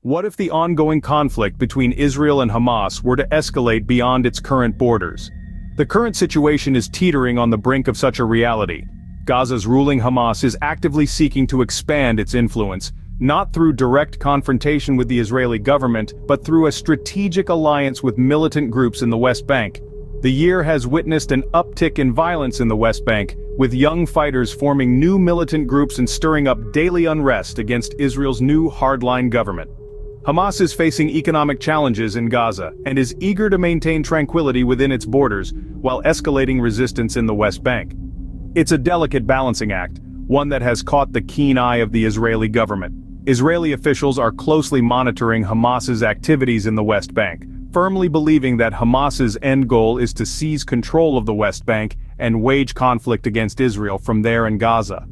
What if the ongoing conflict between Israel and Hamas were to escalate beyond its current borders? The current situation is teetering on the brink of such a reality. Gaza's ruling Hamas is actively seeking to expand its influence, not through direct confrontation with the Israeli government, but through a strategic alliance with militant groups in the West Bank. The year has witnessed an uptick in violence in the West Bank, with young fighters forming new militant groups and stirring up daily unrest against Israel's new hardline government. Hamas is facing economic challenges in Gaza and is eager to maintain tranquility within its borders while escalating resistance in the West Bank. It's a delicate balancing act, one that has caught the keen eye of the Israeli government. Israeli officials are closely monitoring Hamas's activities in the West Bank, firmly believing that Hamas's end goal is to seize control of the West Bank and wage conflict against Israel from there in Gaza.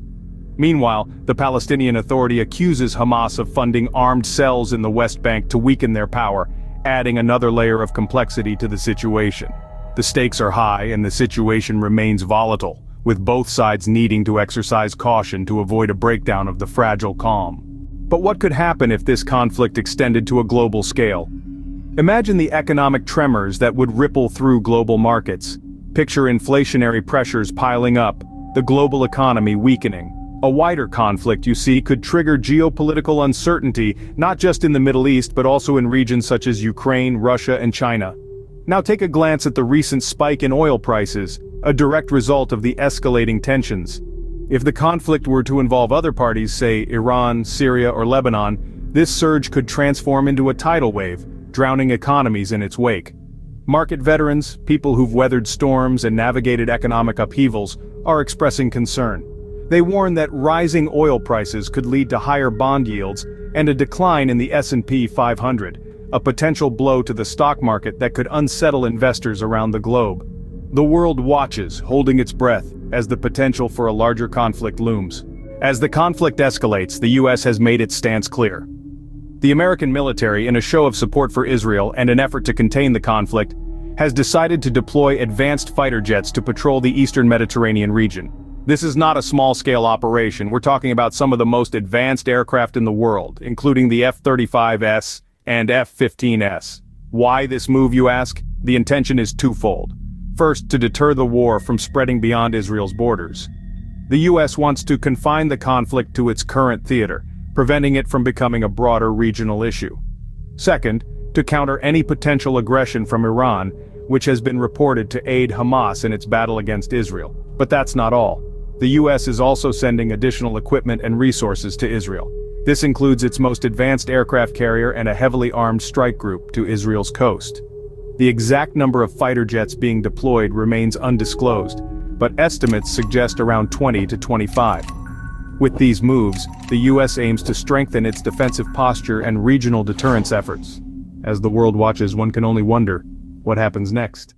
Meanwhile, the Palestinian Authority accuses Hamas of funding armed cells in the West Bank to weaken their power, adding another layer of complexity to the situation. The stakes are high and the situation remains volatile, with both sides needing to exercise caution to avoid a breakdown of the fragile calm. But what could happen if this conflict extended to a global scale? Imagine the economic tremors that would ripple through global markets. Picture inflationary pressures piling up, the global economy weakening. A wider conflict, you see, could trigger geopolitical uncertainty, not just in the Middle East but also in regions such as Ukraine, Russia, and China. Now take a glance at the recent spike in oil prices, a direct result of the escalating tensions. If the conflict were to involve other parties, say Iran, Syria, or Lebanon, this surge could transform into a tidal wave, drowning economies in its wake. Market veterans, people who've weathered storms and navigated economic upheavals, are expressing concern. They warn that rising oil prices could lead to higher bond yields and a decline in the S&P 500, a potential blow to the stock market that could unsettle investors around the globe. The world watches, holding its breath, as the potential for a larger conflict looms. As the conflict escalates, the U.S. has made its stance clear. The American military, in a show of support for Israel and an effort to contain the conflict, has decided to deploy advanced fighter jets to patrol the eastern Mediterranean region. This is not a small-scale operation. We're talking about some of the most advanced aircraft in the world, including the F-35S and F-15S. Why this move, you ask? The intention is twofold. First, to deter the war from spreading beyond Israel's borders. The U.S. wants to confine the conflict to its current theater, preventing it from becoming a broader regional issue. Second, to counter any potential aggression from Iran, which has been reported to aid Hamas in its battle against Israel. But that's not all. The U.S. is also sending additional equipment and resources to Israel. This includes its most advanced aircraft carrier and a heavily armed strike group to Israel's coast. The exact number of fighter jets being deployed remains undisclosed, but estimates suggest around 20 to 25. With these moves, the U.S. aims to strengthen its defensive posture and regional deterrence efforts. As the world watches, one can only wonder what happens next.